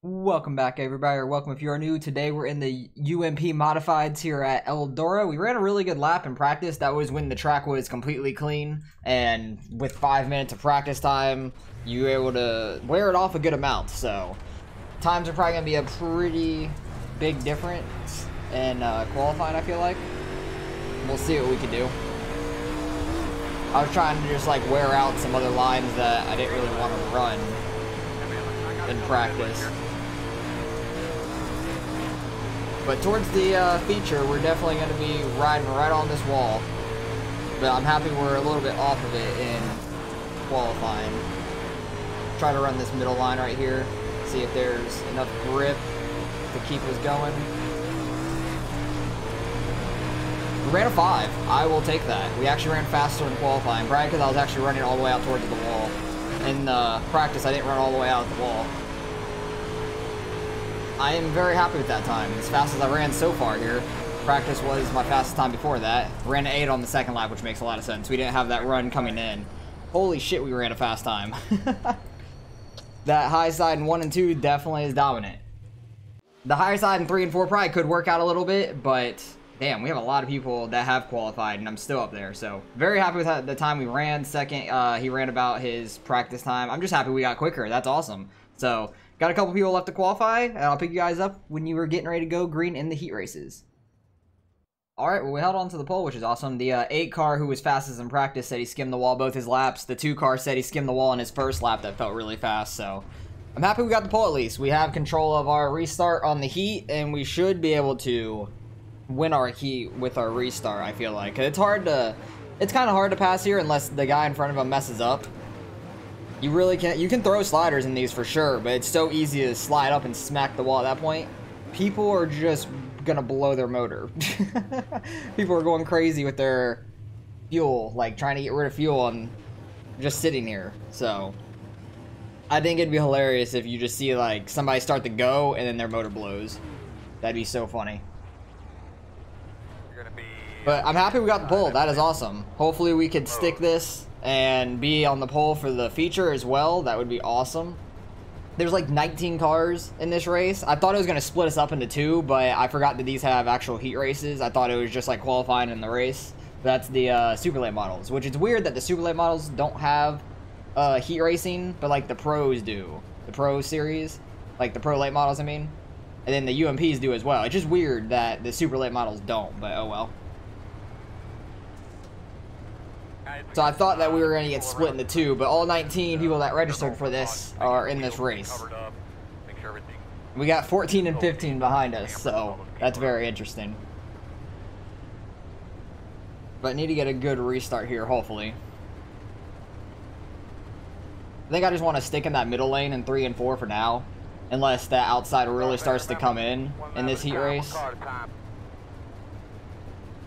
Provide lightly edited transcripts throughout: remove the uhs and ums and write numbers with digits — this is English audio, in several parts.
Welcome back, everybody, or welcome if you are new. Today we're in the UMP Modifieds here at Eldora. We ran a really good lap in practice. That was when the track was completely clean, and with 5 minutes of practice time, you were able to wear it off a good amount. So times are probably going to be a pretty big difference in qualifying, I feel like. We'll see what we can do. I was trying to just like wear out some other lines that I didn't really want to run in practice. But towards the feature, we're definitely going to be riding right on this wall. But I'm happy we're a little bit off of it in qualifying. Try to run this middle line right here. See if there's enough grip to keep us going. We ran a 5. I will take that. We actually ran faster in qualifying. Probably because I was actually running all the way out towards the wall. In practice, I didn't run all the way out the wall. I am very happy with that time. As fast as I ran so far here. Practice was my fastest time before that. Ran an 8 on the second lap, which makes a lot of sense. We didn't have that run coming in. Holy shit, we ran a fast time. That high side in 1 and 2 definitely is dominant. The higher side in 3 and 4 probably could work out a little bit, but damn, we have a lot of people that have qualified, and I'm still up there. So very happy with the time we ran. Second, he ran about his practice time. I'm just happy we got quicker. That's awesome. So got a couple people left to qualify, and I'll pick you guys up when you were getting ready to go green in the heat races. Alright, well, we held on to the pole, which is awesome. The 8 car who was fastest in practice said he skimmed the wall both his laps. The 2 car said he skimmed the wall in his first lap. That felt really fast, so I'm happy we got the pole at least. We have control of our restart on the heat, and we should be able to win our heat with our restart, I feel like. It's kind of hard to pass here unless the guy in front of him messes up. You really can't. You can throw sliders in these for sure, but it's so easy to slide up and smack the wall at that point. People are just gonna blow their motor. People are going crazy with their fuel, like trying to get rid of fuel and just sitting here. So I think it'd be hilarious if you just see like somebody start to go and then their motor blows. That'd be so funny. But I'm happy we got the pole. That is awesome. Hopefully we could stick this and be on the pole for the feature as well. That would be awesome. There's like 19 cars in this race. I thought it was going to split us up into 2, but I forgot that these have actual heat races. I thought it was just like qualifying in the race. That's the super late models, which is weird that the super late models don't have heat racing, but like the pros do. The pro series, like the pro late models, I mean. And then the UMPs do as well. It's just weird that the super late models don't, but oh well. So I thought that we were going to get split into 2, but all 19 people that registered for this are in this race. We got 14 and 15 behind us, so that's very interesting. But need to get a good restart here, hopefully. I think I just want to stick in that middle lane in 3 and 4 for now, unless that outside really starts to come in this heat race.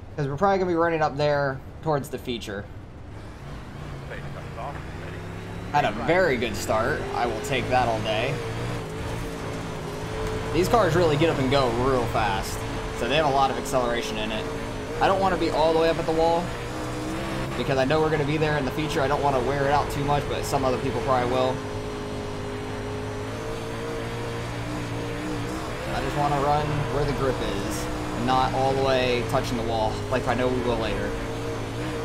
Because we're probably going to be running up there towards the feature. Had a very good start. I will take that all day. These cars really get up and go real fast, so they have a lot of acceleration in it. I don't want to be all the way up at the wall because I know we're going to be there in the feature. I don't want to wear it out too much, but some other people probably will. I just want to run where the grip is and not all the way touching the wall like I know we will later.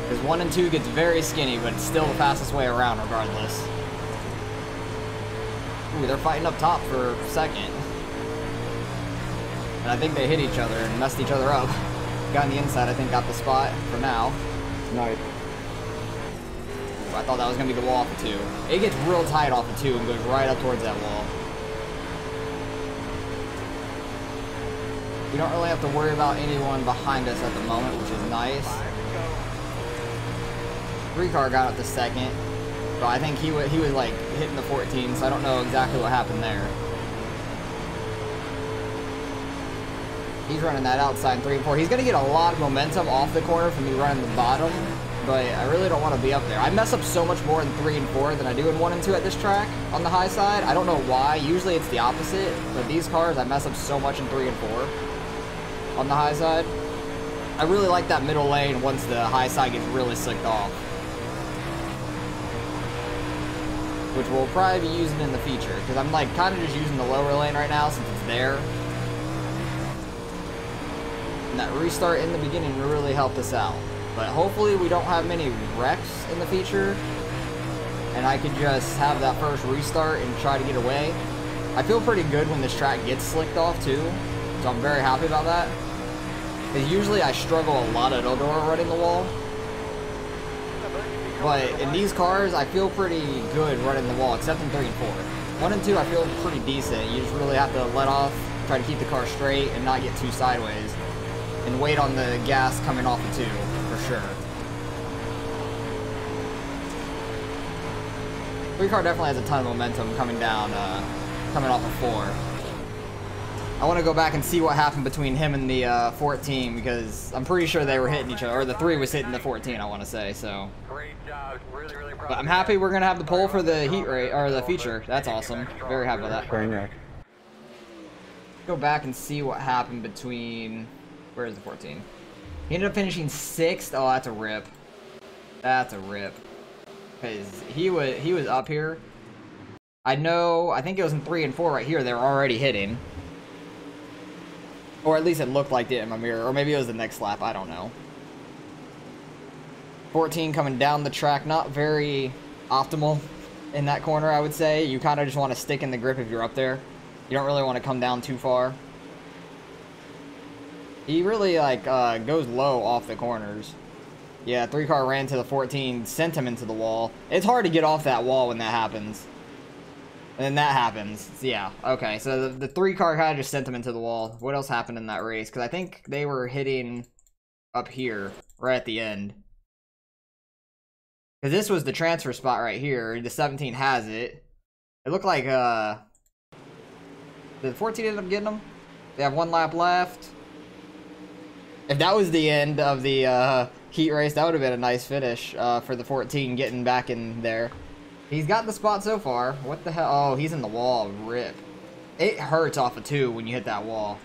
Because 1 and 2 gets very skinny, but it's still the fastest way around regardless. Ooh, they're fighting up top for second. And I think they hit each other and messed each other up. Guy on the inside, I think, got the spot for now. Nice. Ooh, I thought that was going to be the wall off of 2. It gets real tight off of 2 and goes right up towards that wall. We don't really have to worry about anyone behind us at the moment, which is nice. 3 car got up to second, but I think he was like hitting the 14, so I don't know exactly what happened there. He's running that outside in 3 and 4. He's gonna get a lot of momentum off the corner from me running the bottom, but I really don't want to be up there. I mess up so much more in 3 and 4 than I do in 1 and 2 at this track on the high side. I don't know why. Usually it's the opposite, but these cars I mess up so much in 3 and 4 on the high side. I really like that middle lane once the high side gets really slicked off. which we'll probably be using in the feature, because I'm like kind of just using the lower lane right now since it's there. And that restart in the beginning really helped us out. But hopefully we don't have many wrecks in the feature, and I could just have that first restart and try to get away. I feel pretty good when this track gets slicked off too, so I'm very happy about that. Because usually I struggle a lot at Eldora running the wall. But in these cars, I feel pretty good running the wall, except in 3 and 4. 1 and 2, I feel pretty decent. You just really have to let off, try to keep the car straight, and not get too sideways. And wait on the gas coming off of 2, for sure. 3 car definitely has a ton of momentum coming down, coming off of 4. I want to go back and see what happened between him and the 14, because I'm pretty sure they were hitting each other, or the 3 was hitting the 14, I want to say, so. Great job. Really, really proud. But I'm happy we're going to have the pole for the heat rate, or the feature. That's awesome. Very happy with that. Very nice. Go back and see what happened between, where is the 14? He ended up finishing 6th. Oh, that's a rip. That's a rip. Because he was up here. I think it was in 3 and 4 right here, they were already hitting. Or at least it looked like it in my mirror. Or maybe it was the next lap, I don't know. 14 coming down the track, not very optimal in that corner, I would say. You kind of just want to stick in the grip if you're up there. You don't really want to come down too far. He really, like, goes low off the corners. Yeah, 3 car ran to the 14, sent him into the wall. It's hard to get off that wall when that happens. And then that happens. Yeah, okay. So the 3 car kind of just sent him into the wall. What else happened in that race? Because I think they were hitting up here, right at the end. Because this was the transfer spot right here. The 17 has it. It looked like, did the 14 end up getting them? They have 1 lap left. If that was the end of the heat race, that would have been a nice finish for the 14 getting back in there. He's got the spot so far. What the hell? Oh, he's in the wall. Rip. It hurts off of 2 when you hit that wall.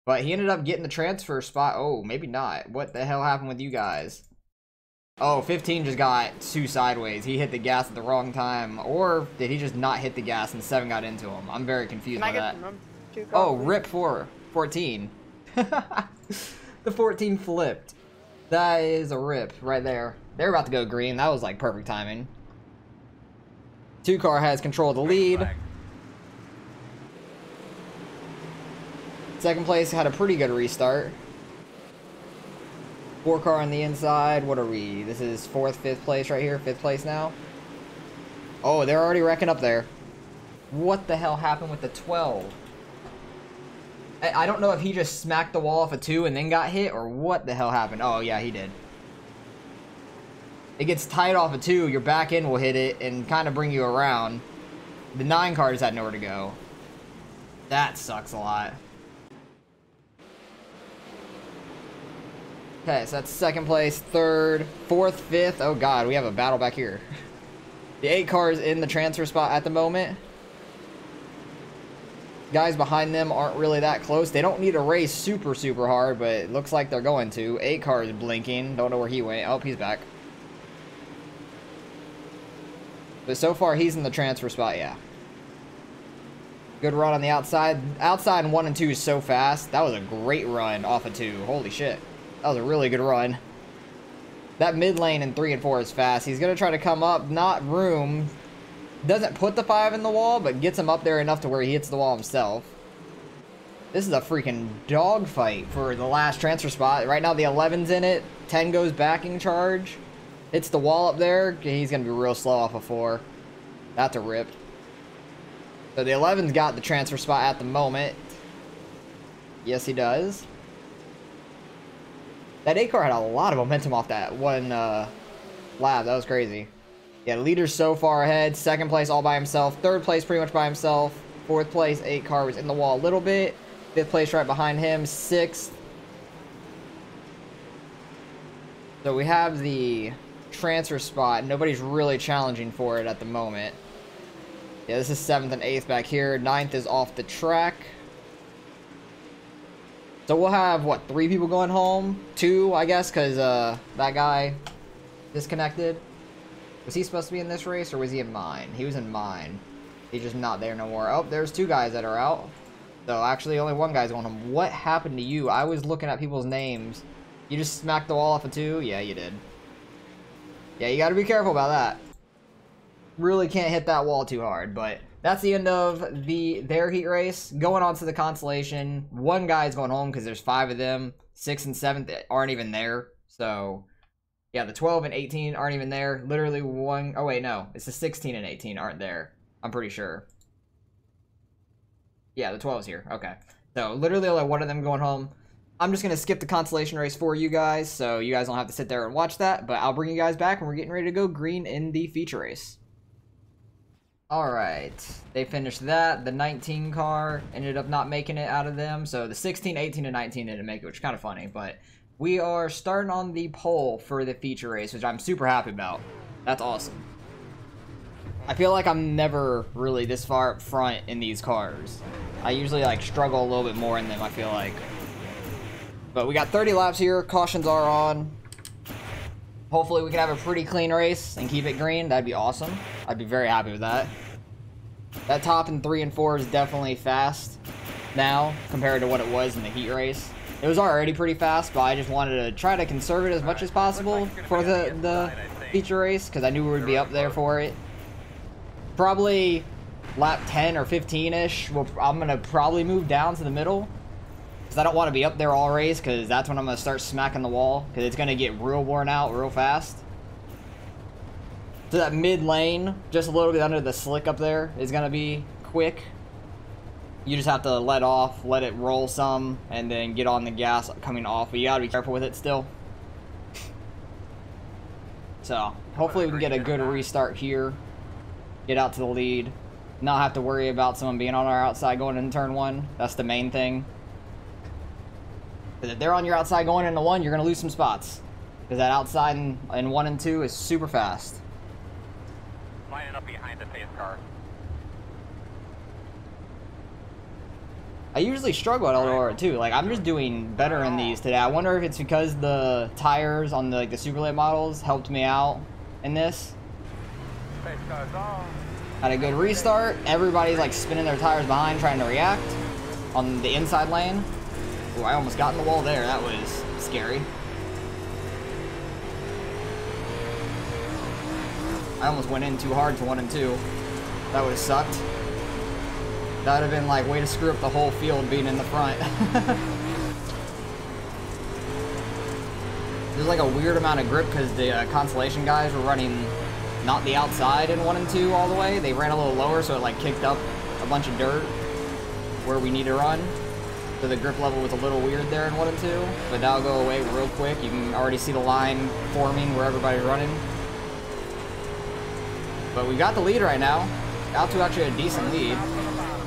But he ended up getting the transfer spot. Oh, maybe not. What the hell happened with you guys? Oh, 15 just got too sideways. He hit the gas at the wrong time. Or did he just not hit the gas and 7 got into him? I'm very confused by that. Oh, rip 14. The 14 flipped. That is a rip right there. They're about to go green. That was like perfect timing. 2 car has control of the lead. Second place had a pretty good restart. 4 car on the inside. What are we? This is 4th, 5th place right here. 5th place now. Oh, they're already wrecking up there. What the hell happened with the 12? I don't know if he just smacked the wall off a 2 and then got hit, or what the hell happened. Oh, yeah, he did. It gets tight off a 2, your back end will hit it and kind of bring you around. The 9 car just had nowhere to go. That sucks a lot. Okay, so that's 2nd place, 3rd, 4th, 5th. Oh god, we have a battle back here. The 8 car is in the transfer spot at the moment. Guys behind them aren't really that close. They don't need to race super, super hard, but it looks like they're going to. 8 car is blinking. Don't know where he went. Oh, he's back. But so far, he's in the transfer spot, yeah. Good run on the outside. Outside in 1 and 2 is so fast. That was a great run off of 2. Holy shit. That was a really good run. That mid lane in 3 and 4 is fast. He's going to try to come up. Not room. Doesn't put the 5 in the wall, but gets him up there enough to where he hits the wall himself. This is a freaking dogfight for the last transfer spot. Right now, the 11's in it. 10 goes backing charge. Hits the wall up there. He's going to be real slow off of 4. That's a rip. So the 11's got the transfer spot at the moment. Yes, he does. That 8 car had a lot of momentum off that one lap. That was crazy. Yeah, leader's so far ahead. 2nd place all by himself. 3rd place pretty much by himself. 4th place, 8 car was in the wall a little bit. 5th place right behind him. 6th. So we have the transfer spot. Nobody's really challenging for it at the moment. Yeah, this is 7th and 8th back here. 9th is off the track. So we'll have, what, 3 people going home? 2, I guess, because that guy disconnected. Was he supposed to be in this race, or was he in mine? He was in mine. He's just not there no more. Oh, there's 2 guys that are out. So, actually, only 1 guy's going home. What happened to you? I was looking at people's names. You just smacked the wall off of 2? Yeah, you did. Yeah, you gotta be careful about that. Really can't hit that wall too hard, but that's the end of their heat race. Going on to the consolation. 1 guy's going home because there's 5 of them. 6 and 7 aren't even there. So, yeah, the 12 and 18 aren't even there. Literally 1... Oh, wait, no. It's the 16 and 18 aren't there. I'm pretty sure. Yeah, the 12's here. Okay. So, literally only 1 of them going home. I'm just going to skip the consolation race for you guys, so you guys don't have to sit there and watch that, but I'll bring you guys back when we're getting ready to go green in the feature race. Alright, they finished that. The 19 car ended up not making it out of them, so the 16, 18, and 19 didn't make it, which is kind of funny, but we are starting on the pole for the feature race, which I'm super happy about. That's awesome. I feel like I'm never really this far up front in these cars. I usually like struggle a little bit more in them, I feel like. But we got 30 laps here. Cautions are on. Hopefully we can have a pretty clean race and keep it green. That'd be awesome. I'd be very happy with that. That top in 3 and 4 is definitely fast now compared to what it was in the heat race. It was already pretty fast, but I just wanted to try to conserve it as much as possible for the feature race because I knew we would be up there for it. Probably lap 10 or 15-ish, I'm going to probably move down to the middle. Because I don't want to be up there all race, because that's when I'm going to start smacking the wall. Because it's going to get real worn out real fast. So that mid lane, just a little bit under the slick up there, is going to be quick. You just have to let off, let it roll some, and then get on the gas coming off. But you got to be careful with it still. So, hopefully we can get a good restart here. Get out to the lead. Not have to worry about someone being on our outside going into turn 1. That's the main thing. Because if they're on your outside going into 1, you're going to lose some spots. Because that outside in 1 and 2 is super fast. Lining up behind the pace car. I usually struggle at Eldora too. Like, I'm just doing better in these today. I wonder if it's because the tires on the, like, the super late models helped me out in this. Pace car's on. Had a good restart. Everybody's like spinning their tires behind trying to react on the inside lane. Ooh, I almost got in the wall there. That was scary. I almost went in too hard to 1 and 2. That would have sucked. That would have been like way to screw up the whole field being in the front. There's like a weird amount of grip because the consolation guys were running not the outside in 1 and 2 all the way. They ran a little lower, so it like kicked up a bunch of dirt where we need to run. So the grip level was a little weird there in 1 and 2, but that'll go away real quick. You can already see the line forming where everybody's running. But we got the lead right now. Out to actually a decent lead.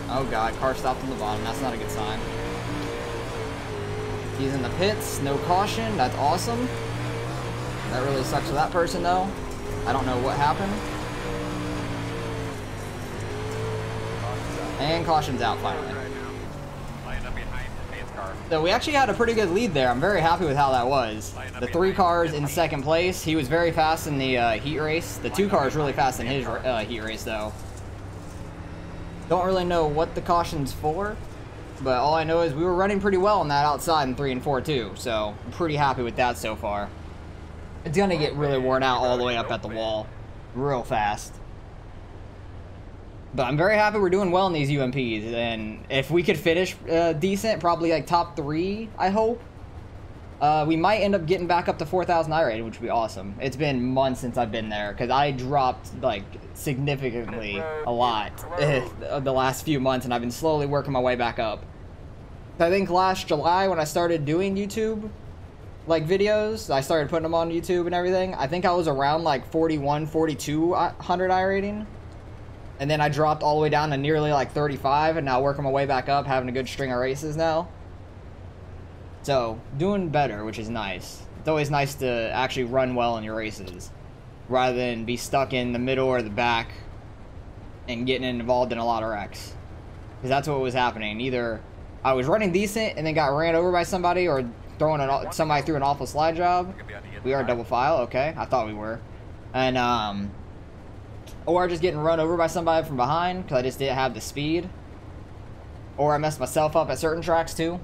Oh god, car stopped on the bottom. That's not a good sign. He's in the pits, no caution. That's awesome. That really sucks for that person though. I don't know what happened. And caution's out finally. So we actually had a pretty good lead there. I'm very happy with how that was. The 3 cars in second place. He was very fast in the heat race. The 2 cars really fast in his heat race though. Don't really know what the caution's for, but all I know is we were running pretty well on that outside in 3 and 4 too. So I'm pretty happy with that so far. It's gonna get really worn out all the way up at the wall real fast. But I'm very happy we're doing well in these UMPs, and if we could finish decent, probably like top 3, I hope. We might end up getting back up to 4,000 iRating, which would be awesome. It's been months since I've been there, because I dropped like significantly a lot the last few months, and I've been slowly working my way back up. I think last July when I started doing YouTube like videos, I started putting them on YouTube and everything, I think I was around like 41, 4,200 iRating. And then I dropped all the way down to nearly like 35, and now working my way back up, having a good string of races now. So, doing better, which is nice. It's always nice to actually run well in your races, rather than be stuck in the middle or the back and getting involved in a lot of wrecks. Because that's what was happening. Either I was running decent and then got ran over by somebody, or somebody threw an awful slide job. We are double file, okay. I thought we were. And Or just getting run over by somebody from behind because I just didn't have the speed. Or I messed myself up at certain tracks too.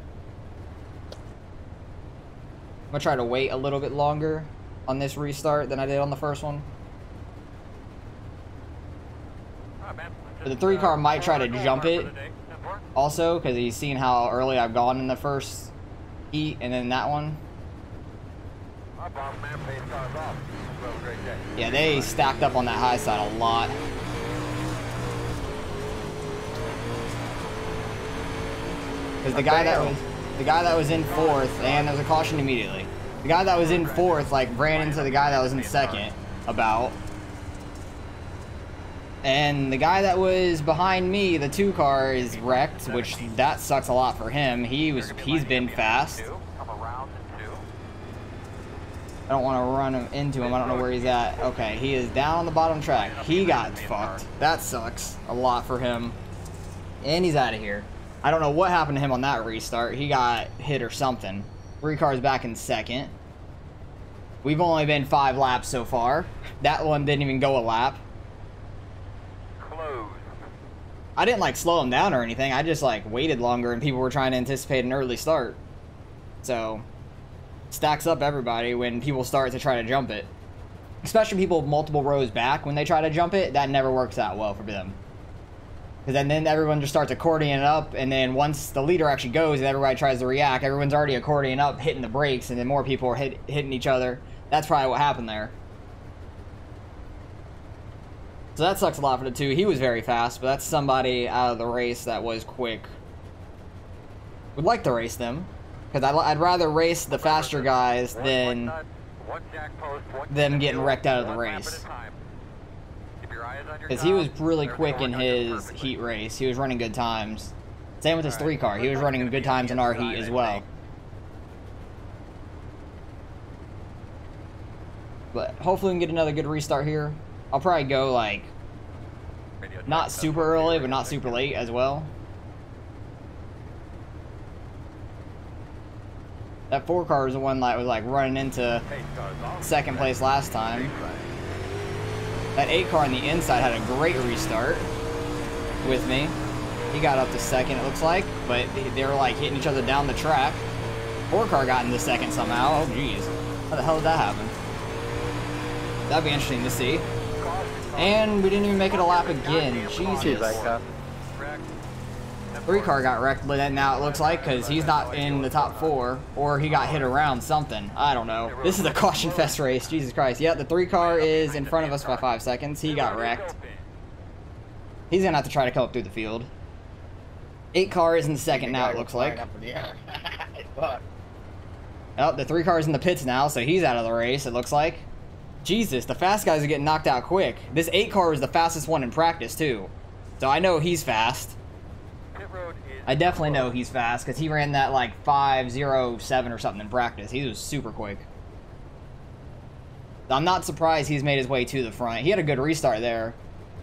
I'm gonna try to wait a little bit longer on this restart than I did on the first one. But the 3 car might try to jump it also because he's seen how early I've gone in the first heat and then that one. Yeah, they stacked up on that high side a lot. Because the guy that was in 4th, and there was a caution immediately. The guy that was in 4th like ran into the guy that was in 2nd about. And the guy that was behind me, the 2 car, is wrecked, which that sucks a lot for him. He's been fast. I don't want to run into him. I don't know where he's at. Okay, he is down on the bottom track. He got fucked. That sucks a lot for him. And he's out of here. I don't know what happened to him on that restart. He got hit or something. 3 cars back in 2nd. We've only been 5 laps so far. That one didn't even go a lap. I didn't like slow him down or anything. I just like waited longer and people were trying to anticipate an early start. So stacks up everybody when people start to try to jump it. Especially people multiple rows back when they try to jump it, that never works out well for them. Because then everyone just starts accordioning up, and then once the leader actually goes and everybody tries to react, everyone's already accordioning up, hitting the brakes, and then more people are hitting each other. That's probably what happened there. So that sucks a lot for the 2. He was very fast, but that's somebody out of the race that was quick. Would like to race them, because I'd rather race the faster guys than them getting wrecked out of the race. Because he was really quick in his heat race. He was running good times. Same with his 3 car. He was running good times in our heat as well. But hopefully we can get another good restart here. I'll probably go like not super early, but not super late as well. That 4 car is the one that was like running into 2nd place last time. That 8 car on the inside had a great restart with me. He got up to 2nd, it looks like, but they were like hitting each other down the track. 4 car got into 2nd somehow. Oh, jeez. How the hell did that happen? That'd be interesting to see. And we didn't even make it a lap again. Jesus. 3 car got wrecked, but then now it looks like, because he's not in the top 4, or he got hit around something. I don't know. This is a caution fest race. Jesus Christ. Yeah, the 3 car is in front of us by 5 seconds. He got wrecked. He's going to have to try to come up through the field. 8 car is in 2nd now, it looks like. Oh, the 3 car is in the pits now, so he's out of the race, it looks like. Jesus, the fast guys are getting knocked out quick. This 8 car was the fastest one in practice, too. So I know he's fast. I definitely know he's fast, because he ran that, like, 5.07 or something in practice. He was super quick. I'm not surprised he's made his way to the front. He had a good restart there.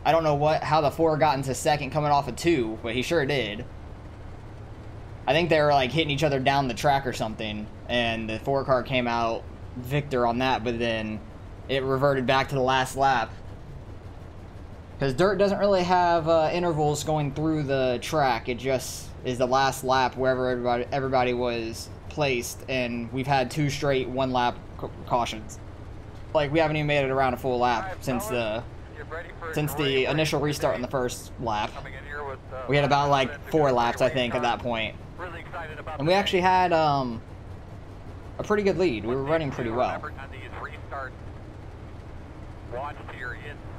I don't know how the 4 got into 2nd coming off a 2, but he sure did. I think they were, like, hitting each other down the track or something, and the 4 car came out victor on that, but then it reverted back to the last lap. Because dirt doesn't really have intervals going through the track. It just is the last lap wherever everybody was placed, and we've had 2 straight 1-lap cautions. Like, we haven't even made it around a full lap since the initial restart in the first lap. We had about like 4 laps, I think, at that point. And we actually had a pretty good lead. We were running pretty well.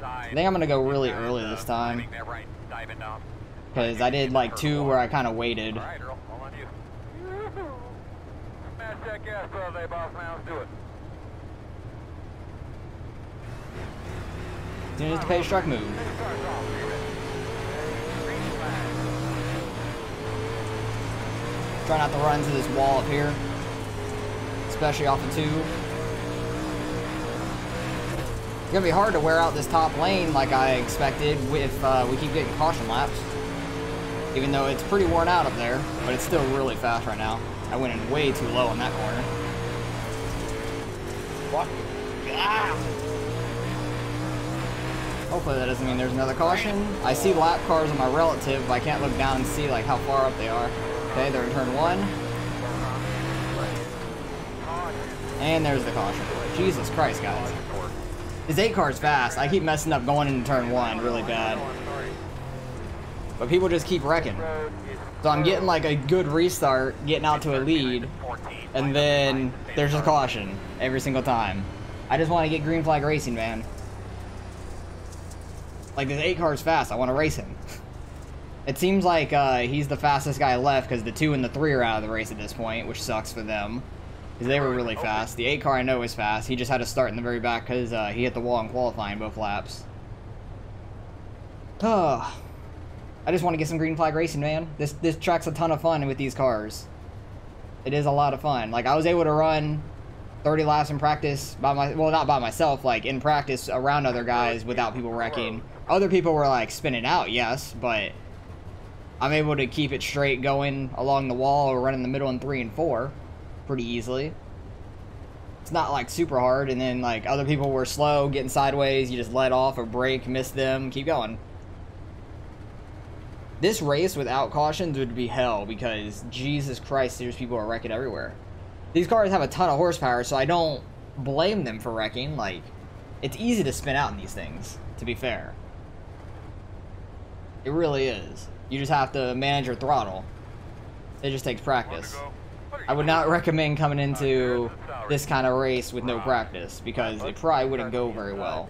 I think I'm going to go really early this time. Because I did like 2 where I kind of waited. As soon as the pace truck moved. Try not to run into this wall up here. Especially off the 2. It's going to be hard to wear out this top lane like I expected if we keep getting caution laps. Even though it's pretty worn out up there, but it's still really fast right now. I went in way too low on that corner. What? Ah! Hopefully that doesn't mean there's another caution. I see lap cars on my relative, but I can't look down and see like how far up they are. Okay, they're in turn 1. And there's the caution. Jesus Christ, guys. This 8 car is fast. I keep messing up going into turn 1 really bad. But people just keep wrecking. So I'm getting like a good restart, getting out to a lead, and then there's a caution every single time. I just want to get green flag racing, man. Like, this 8 car is fast. I want to race him. It seems like he's the fastest guy left because the 2 and the 3 are out of the race at this point, which sucks for them. Because they were really fast. The 8 car I know is fast. He just had to start in the very back because he hit the wall in qualifying both laps. I just want to get some green flag racing, man. This track's a ton of fun with these cars. It is a lot of fun. Like, I was able to run 30 laps in practice well, not by myself, like in practice around other guys without people wrecking. Other people were like spinning out, yes, but I'm able to keep it straight going along the wall or run in the middle in 3 and 4 pretty easily. It's not like super hard, and then like other people were slow, getting sideways, you just let off or brake, miss them, keep going. This race without cautions would be hell because Jesus Christ, there's people are wrecking everywhere. These cars have a ton of horsepower, so I don't blame them for wrecking. Like, it's easy to spin out in these things, to be fair. It really is. You just have to manage your throttle. It just takes practice. I would not recommend coming into this kind of race with no practice because it probably wouldn't go very well.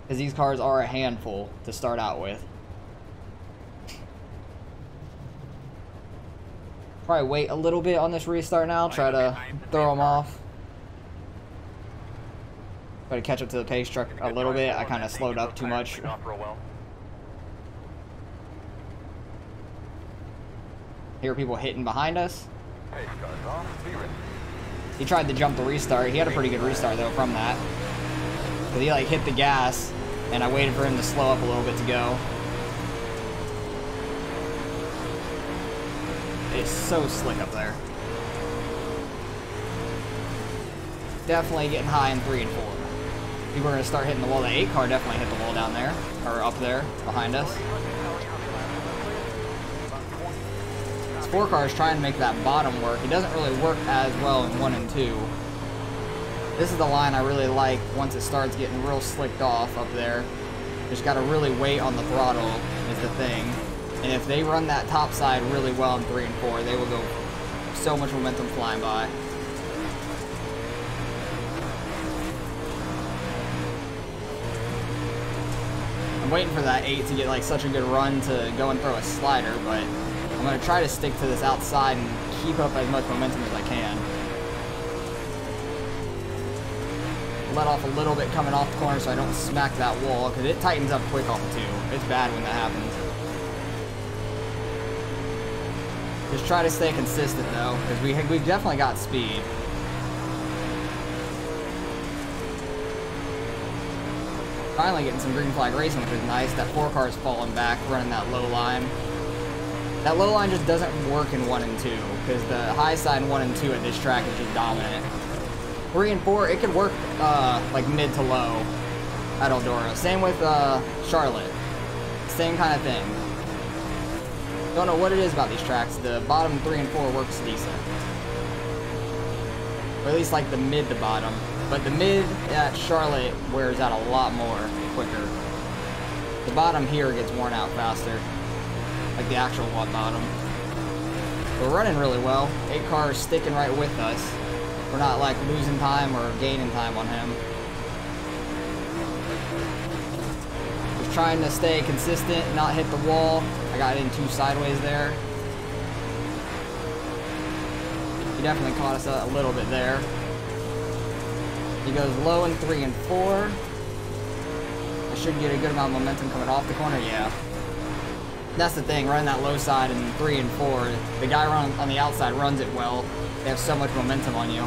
Because these cars are a handful to start out with. Probably wait a little bit on this restart now, try to throw them off. Try to catch up to the pace truck a little bit. I kind of slowed up too much. Hear people hitting behind us. He tried to jump the restart. He had a pretty good restart though from that. Because he like hit the gas and I waited for him to slow up a little bit to go. It's so slick up there. Definitely getting high in 3 and 4. People are going to start hitting the wall. The 8 car definitely hit the wall down there, or up there, behind us. This 4 car is trying to make that bottom work. It doesn't really work as well in 1 and 2. This is the line I really like once it starts getting real slicked off up there. Just got to really wait on the throttle is the thing. And if they run that top side really well in 3 and 4, they will go so much momentum flying by. I'm waiting for that 8 to get like such a good run to go and throw a slider, but I'm going to try to stick to this outside and keep up as much momentum as I can. Let off a little bit coming off the corner so I don't smack that wall, because it tightens up quick off the 2. It's bad when that happens. Just try to stay consistent though, because we've definitely got speed. Finally getting some green flag racing, which is nice. That 4 car is falling back, running that low line. That low line just doesn't work in 1 and 2, because the high side in 1 and 2 at this track is just dominant. 3 and 4, it could work like mid to low at Eldora. Same with Charlotte. Same kind of thing. Don't know what it is about these tracks. The bottom 3 and 4 works decent. Or at least like the mid to bottom. But the mid at Charlotte wears out a lot more quicker. The bottom here gets worn out faster. Like the actual bottom. We're running really well. 8 cars sticking right with us. We're not like losing time or gaining time on him. Just trying to stay consistent, not hit the wall. I got in 2 sideways there. He definitely caught us a little bit there. He goes low in 3 and 4. I should get a good amount of momentum coming off the corner, yeah. That's the thing, running that low side in 3 and 4. The guy on the outside runs it well. They have so much momentum on you.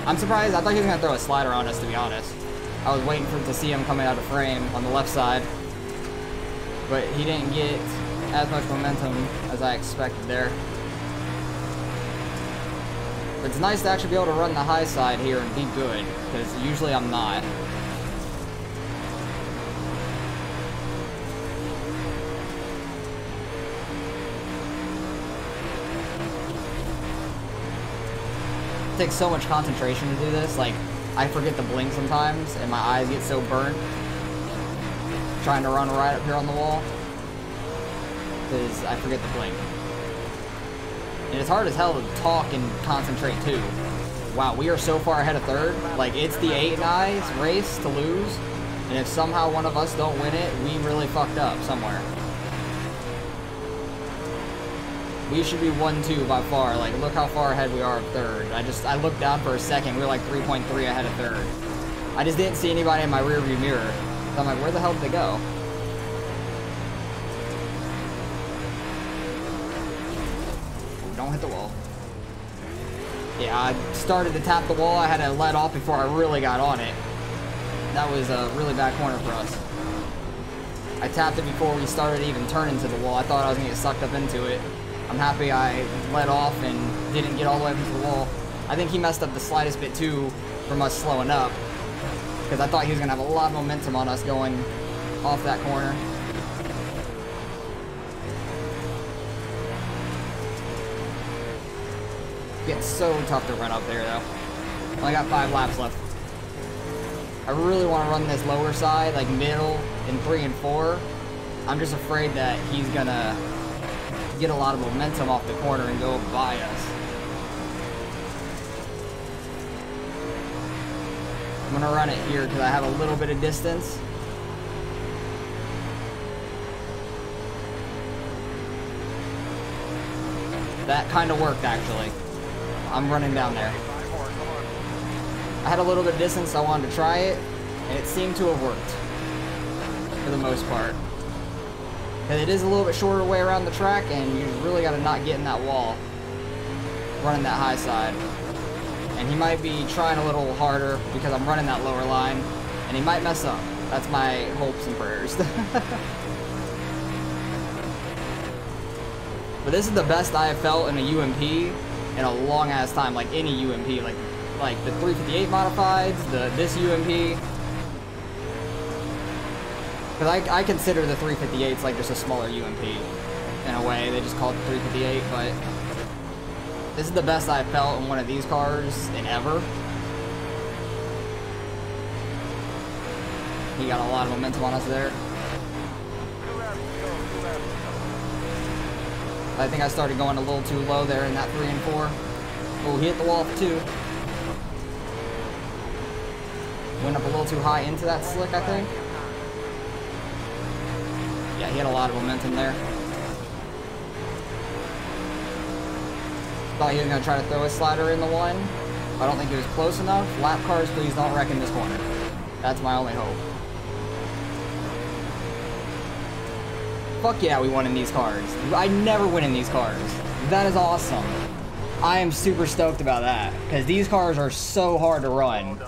I'm surprised. I thought he was going to throw a slider on us, to be honest. I was waiting to see him coming out of frame on the left side. But he didn't get as much momentum as I expected there. But it's nice to actually be able to run the high side here and be good, because usually I'm not. It takes so much concentration to do this. Like, I forget to blink sometimes, and my eyes get so burnt trying to run right up here on the wall, because I forget to blink. And it's hard as hell to talk and concentrate too. Wow, we are so far ahead of third. Like, it's the 8 guys race to lose, and if somehow one of us don't win it, we really fucked up somewhere. We should be 1-2 by far. Like, look how far ahead we are of third. I looked down for a second. We were like 3.3 ahead of third. I just didn't see anybody in my rearview mirror. So I'm like, where the hell did they go? Ooh, don't hit the wall. Yeah, I started to tap the wall. I had to let off before I really got on it. That was a really bad corner for us. I tapped it before we started to even turn into the wall. I thought I was going to get sucked up into it. I'm happy I let off and didn't get all the way up into the wall. I think he messed up the slightest bit too from us slowing up, because I thought he was going to have a lot of momentum on us going off that corner. It's so tough to run up there though. Only got 5 laps left. I really want to run this lower side, like middle in 3 and 4. I'm just afraid that he's going to get a lot of momentum off the corner and go by us. I'm going to run it here because I have a little bit of distance. That kind of worked actually. I'm running down there. I had a little bit of distance, so I wanted to try it, and it seemed to have worked for the most part. And it is a little bit shorter way around the track, and you really got to not get in that wall running that high side. And he might be trying a little harder because I'm running that lower line, and he might mess up. That's my hopes and prayers. But this is the best I have felt in a UMP in a long ass time, like any UMP, like the 358 Modifieds, this UMP. Because I consider the 358s like just a smaller UMP in a way. They just call it the 358, but this is the best I've felt in one of these cars in ever. He got a lot of momentum on us there. I think I started going a little too low there in that 3 and 4. Oh, he hit the wall for 2. Went up a little too high into that slick, I think. Yeah, he had a lot of momentum there. Thought he was going to try to throw a slider in the 1. I don't think he was close enough. Lap cars, please don't wreck in this corner. That's my only hope. Fuck yeah, we won in these cars. I never win in these cars. That is awesome. I am super stoked about that, because these cars are so hard to run.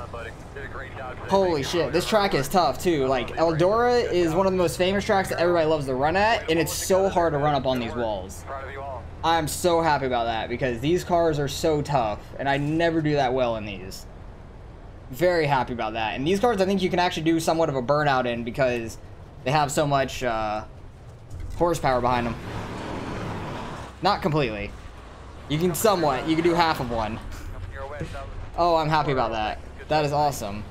Holy shit, this track is tough too. Like, Eldora is one of the most famous tracks that everybody loves to run at, and it's so hard to run up on these walls. I'm so happy about that, because these cars are so tough, and I never do that well in these. Very happy about that. And these cars, I think you can actually do somewhat of a burnout in, because they have so much horsepower behind them. Not completely. You can somewhat. You can do half of one. Oh, I'm happy about that. That is awesome.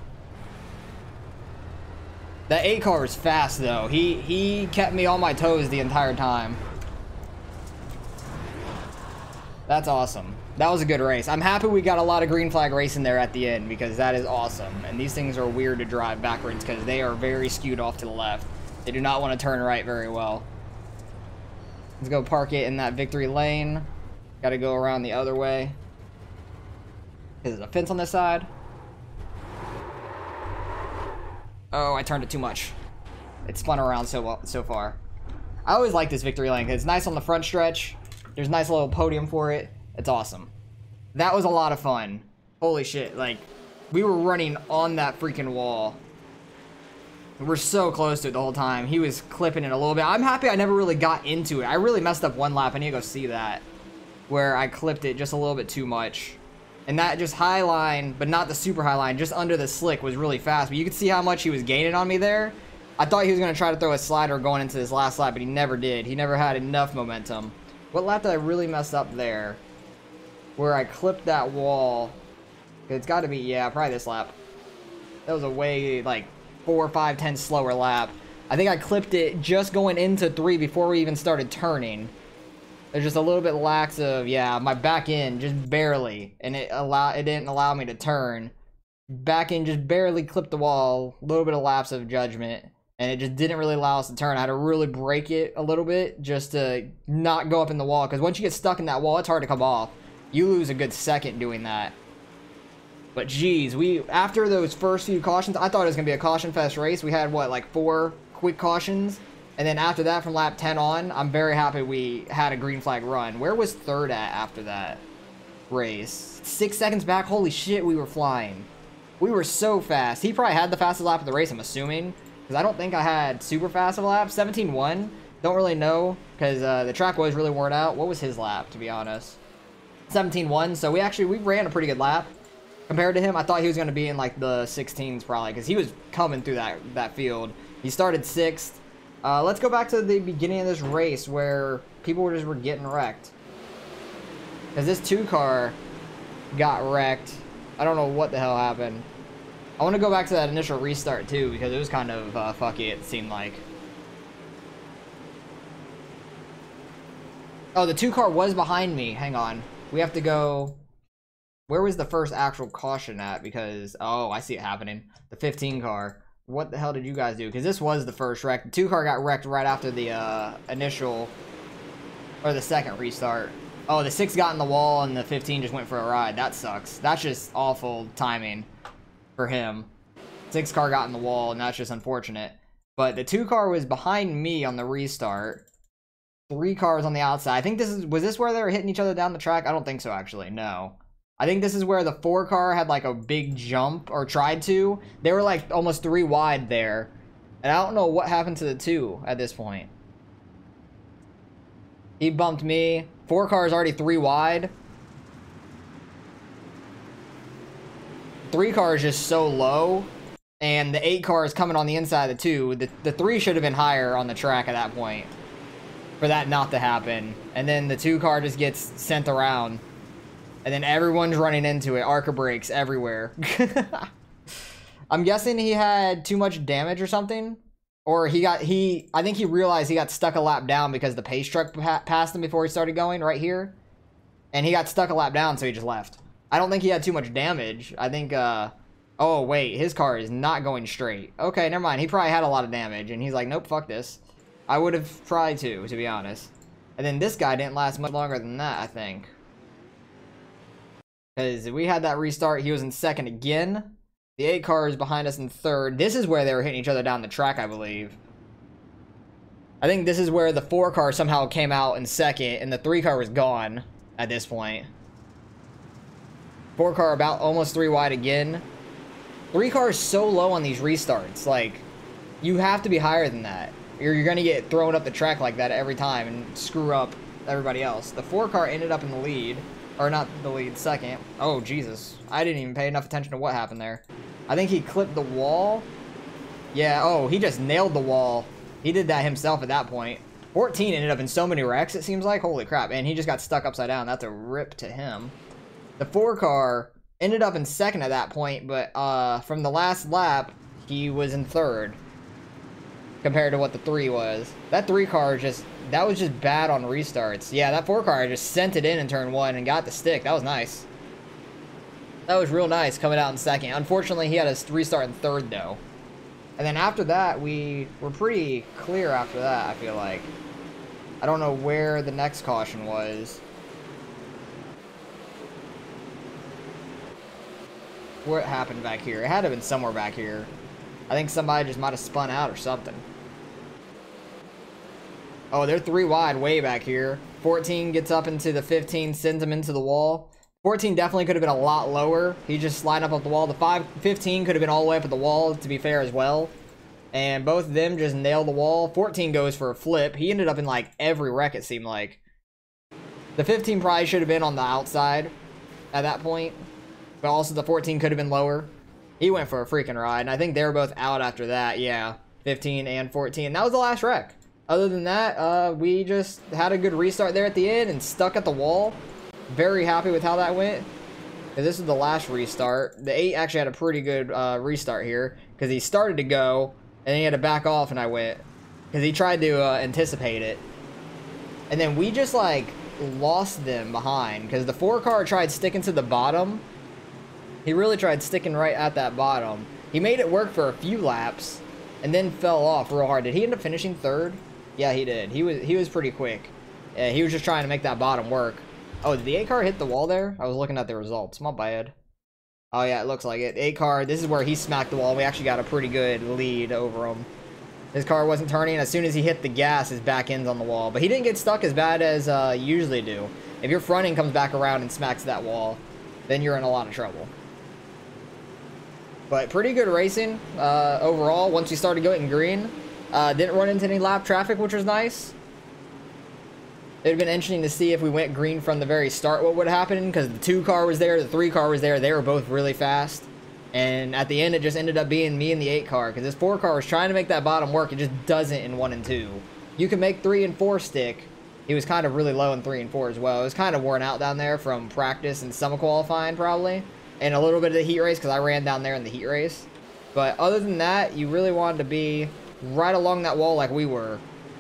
That 8 car is fast though. He kept me on my toes the entire time. That's awesome. That was a good race. I'm happy we got a lot of green flag racing there at the end, because that is awesome. And these things are weird to drive backwards because they are very skewed off to the left. They do not want to turn right very well. Let's go park it in that victory lane. Got to go around the other way. Is there a fence on this side? Oh, I turned it too much. It spun around so far. I always like this victory lane because it's nice on the front stretch. There's a nice little podium for it. It's awesome. That was a lot of fun. Holy shit, like, we were running on that freaking wall. We're so close to it the whole time. He was clipping it a little bit. I'm happy I never really got into it. I really messed up one lap. I need to go see that, where I clipped it just a little bit too much. And that just high line, but not the super high line, just under the slick was really fast. But you could see how much he was gaining on me there. I thought he was going to try to throw a slider going into this last lap, but he never did. He never had enough momentum. What lap did I really mess up there? Where I clipped that wall It's got to be, yeah, probably this lap. That was a way, like, 4, 5, 10 slower lap. I think I clipped it just going into 3 before we even started turning. There's just a little bit lax of, yeah, my back end just barely, and it didn't allow me to turn. Back end just barely clipped the wall, a little bit of lapse of judgment, and it just didn't really allow us to turn. I had to really break it a little bit just to not go up in the wall, because once you get stuck in that wall, it's hard to come off. You lose a good second doing that. But geez, after those first few cautions, I thought it was gonna be a caution fest race. We had what, like 4 quick cautions, and then after that, from lap 10 on, I'm very happy we had a green flag run. Where was third at after that race? 6 seconds back. Holy shit, we were flying. We were so fast. He probably had the fastest lap of the race, I'm assuming, because I don't think I had super fast of a lap. 17.1. Don't really know, because the track was really worn out. What was his lap, to be honest? 17.1. So we ran a pretty good lap. Compared to him, I thought he was going to be in like the 16s probably, because he was coming through that field. He started 6th. Let's go back to the beginning of this race where people were getting wrecked. Because this 2 car got wrecked. I don't know what the hell happened. I want to go back to that initial restart too, because it was kind of fucky, it seemed like. Oh, the 2 car was behind me. Hang on. We have to go... Where was the first actual caution at? Because, oh, I see it happening. The 15 car. What the hell did you guys do? Because this was the first wreck. The 2 car got wrecked right after the initial, or the second restart. Oh, the 6 got in the wall and the 15 just went for a ride. That sucks. That's just awful timing for him. 6 car got in the wall, and that's just unfortunate. But the 2 car was behind me on the restart. 3 cars on the outside. I think was this where they were hitting each other down the track? I don't think so, actually. No. I think this is where the 4 car had like a big jump, or tried to. They were like almost 3 wide there. And I don't know what happened to the 2 at this point. He bumped me. 4 cars already 3 wide. 3 cars just so low. And the 8 car is coming on the inside of the 2. The 3 should have been higher on the track at that point, for that not to happen. And then the 2 car just gets sent around. And then everyone's running into it. Arca brakes everywhere. I'm guessing he had too much damage or something. Or I think he realized he got stuck a lap down because the pace truck passed him before he started going right here. And he got stuck a lap down, so he just left. I don't think he had too much damage. I think, oh, wait, his car is not going straight. Okay, never mind. He probably had a lot of damage, and he's like, nope, fuck this. I would have tried to be honest. And then this guy didn't last much longer than that, I think. Because we had that restart, he was in 2nd again. The 8 car is behind us in 3rd. This is where they were hitting each other down the track, I believe. I think this is where the 4 car somehow came out in 2nd, and the 3 car was gone at this point. 4 car about almost 3 wide again. 3 cars so low on these restarts. Like, you have to be higher than that. You're going to get thrown up the track like that every time and screw up everybody else. The 4 car ended up in the lead. Or not the lead, 2nd. Oh, Jesus. I didn't even pay enough attention to what happened there. I think he clipped the wall. Yeah, oh, he just nailed the wall. He did that himself at that point. 14 ended up in so many wrecks, it seems like. Holy crap. And he just got stuck upside down. That's a rip to him. The 4 car ended up in 2nd at that point, but from the last lap, he was in 3rd. Compared to what the 3 was. That 3 car that was just bad on restarts. Yeah, that 4 car just sent it in turn 1 and got the stick. That was nice. That was real nice coming out in 2nd. Unfortunately, he had a restart in 3rd though. And then after that, we were pretty clear after that, I feel like. I don't know where the next caution was. What happened back here? It had to have been somewhere back here. I think somebody just might have spun out or something. Oh, they're 3 wide way back here. 14 gets up into the 15, sends him into the wall. 14 definitely could have been a lot lower. He just sliding up the wall. The 15 could have been all the way up at the wall, to be fair, as well. And both of them just nailed the wall. 14 goes for a flip. He ended up in, like, every wreck, it seemed like. The 15 probably should have been on the outside at that point. But also the 14 could have been lower. He went for a freaking ride, and I think they were both out after that. Yeah, 15 and 14. That was the last wreck. Other than that, we just had a good restart there at the end and stuck at the wall. Very happy with how that went. This is the last restart. The 8 actually had a pretty good restart here because he started to go and then he had to back off and I went because he tried to anticipate it. And then we just like lost them behind because the 4 car tried sticking to the bottom. He really tried sticking right at that bottom. He made it work for a few laps and then fell off real hard. Did he end up finishing 3rd? Yeah, he did. He was pretty quick. He was just trying to make that bottom work. Oh, did the 8 car hit the wall there? I was looking at the results. My bad. Oh, yeah, it looks like it. 8 car, this is where he smacked the wall. We actually got a pretty good lead over him. His car wasn't turning. As soon as he hit the gas, his back end's on the wall. But he didn't get stuck as bad as you usually do. If your front end comes back around and smacks that wall, then you're in a lot of trouble. But pretty good racing overall. Once we started going green, didn't run into any lap traffic, which was nice. It would have been interesting to see if we went green from the very start what would happen, because the 2 car was there, the 3 car was there, they were both really fast. And at the end, it just ended up being me and the 8 car, because this 4 car was trying to make that bottom work, it just doesn't in 1 and 2. You can make 3 and 4 stick. He was kind of really low in 3 and 4 as well. It was kind of worn out down there from practice and some qualifying probably, and a little bit of the heat race, because I ran down there in the heat race. But other than that, you really wanted to be right along that wall like we were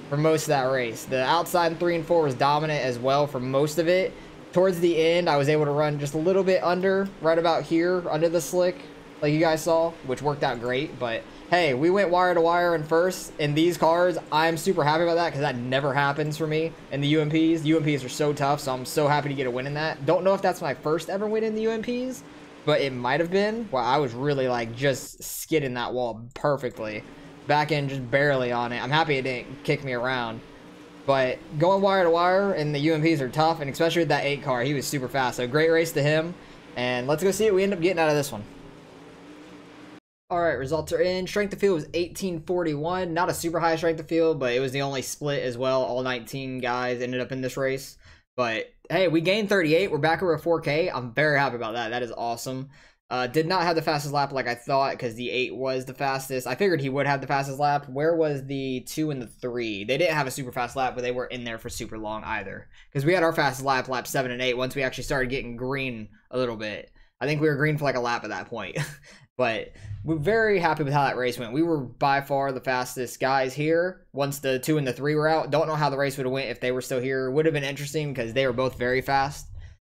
for most of that race. The outside in 3 and 4 was dominant as well for most of it. Towards the end, I was able to run just a little bit under, right about here, under the slick, like you guys saw, which worked out great. But hey, we went wire to wire in first in these cars. I'm super happy about that because that never happens for me in the UMPs. The UMPs are so tough, so I'm so happy to get a win in that. Don't know if that's my first ever win in the UMPs, but it might have been. Well, I was really like just skidding that wall perfectly. Back end just barely on it. I'm happy it didn't kick me around. But going wire to wire and the UMPs are tough, and especially with that 8 car, he was super fast. So great race to him. And let's go see what we end up getting out of this one. Alright, results are in. Strength of field was 1841. Not a super high strength of field, but it was the only split as well. All 19 guys ended up in this race. But hey, we gained 38. We're back over 4K. I'm very happy about that. That is awesome. Did not have the fastest lap like I thought because the 8 was the fastest. I figured he would have the fastest lap. Where was the 2 and the 3? They didn't have a super fast lap, but they weren't in there for super long either. Because we had our fastest lap, lap 7 and 8, once we actually started getting green a little bit. I think we were green for like a lap at that point. But we're very happy with how that race went. We were by far the fastest guys here once the 2 and the 3 were out. Don't know how the race would have went if they were still here. Would have been interesting because they were both very fast.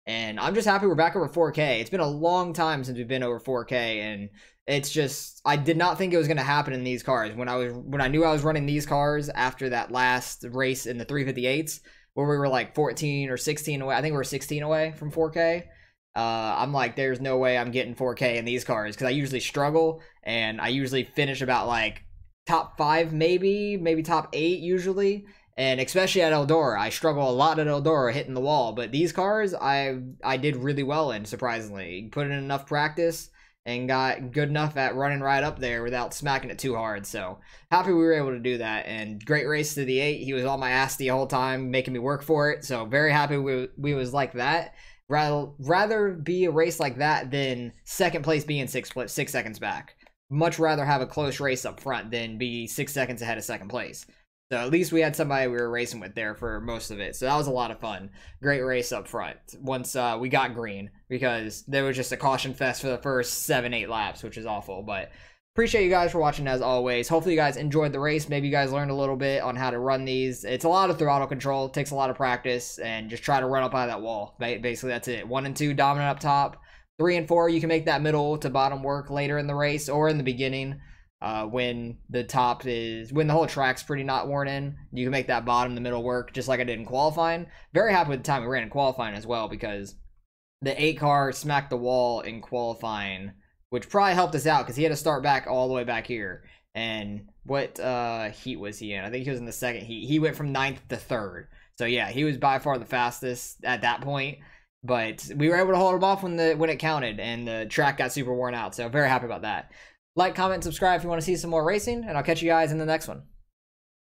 And I'm just happy we're back over 4K. It's been a long time since we've been over 4K, and it's just, I did not think it was going to happen in these cars. When I knew I was running these cars after that last race in the 358s, where we were like 14 or 16 away, I think we were 16 away from 4K. I'm like, there's no way I'm getting 4K in these cars, because I usually struggle, and I usually finish about like top 5 maybe top 8 usually. And especially at Eldora, I struggle a lot at Eldora hitting the wall. But these cars, I did really well in, surprisingly. Put in enough practice and got good enough at running right up there without smacking it too hard. So happy we were able to do that. And great race to the 8. He was on my ass the whole time, making me work for it. So very happy we was like that. Rather be a race like that than second place being 6 seconds back. Much rather have a close race up front than be 6 seconds ahead of second place. So at least we had somebody we were racing with there for most of it. So that was a lot of fun. Great race up front once we got green, because there was just a caution fest for the first 7-8 laps, which is awful. But appreciate you guys for watching as always. Hopefully you guys enjoyed the race. Maybe you guys learned a little bit on how to run these. It's a lot of throttle control. It takes a lot of practice, and just try to run up out of that wall. Basically, that's it. 1 and 2 dominant up top. 3 and 4, you can make that middle to bottom work later in the race or in the beginning. When the whole track's pretty not worn in, you can make that bottom, the middle work, just like I did in qualifying. Very happy with the time we ran in qualifying as well, because the 8 car smacked the wall in qualifying, which probably helped us out because he had to start back all the way back here. And what heat was he in? I think he was in the second heat. He went from 9th to 3rd. So yeah, he was by far the fastest at that point. But we were able to hold him off when it counted, and the track got super worn out. So very happy about that. Like, comment, subscribe if you want to see some more racing, and I'll catch you guys in the next one.